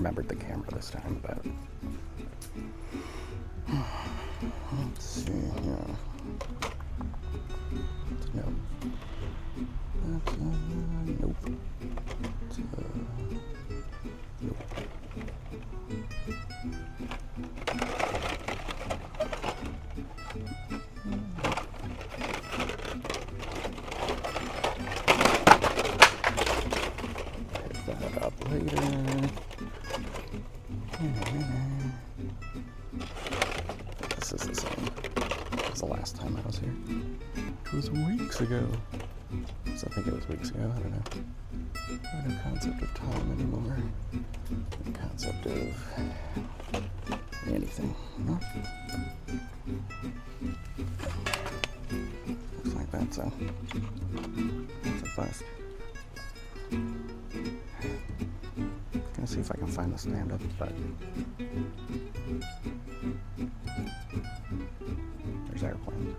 remembered the camera this time, but let's see here. No. That's, nope. It's, nope. Pick that up later. This is the same as the last time I was here. It was weeks ago. So I think it was weeks ago, I don't know. No concept of time anymore. No concept of anything. Huh? Looks like that's a bust. Gonna see if I can find the stand-up, but there's airplanes.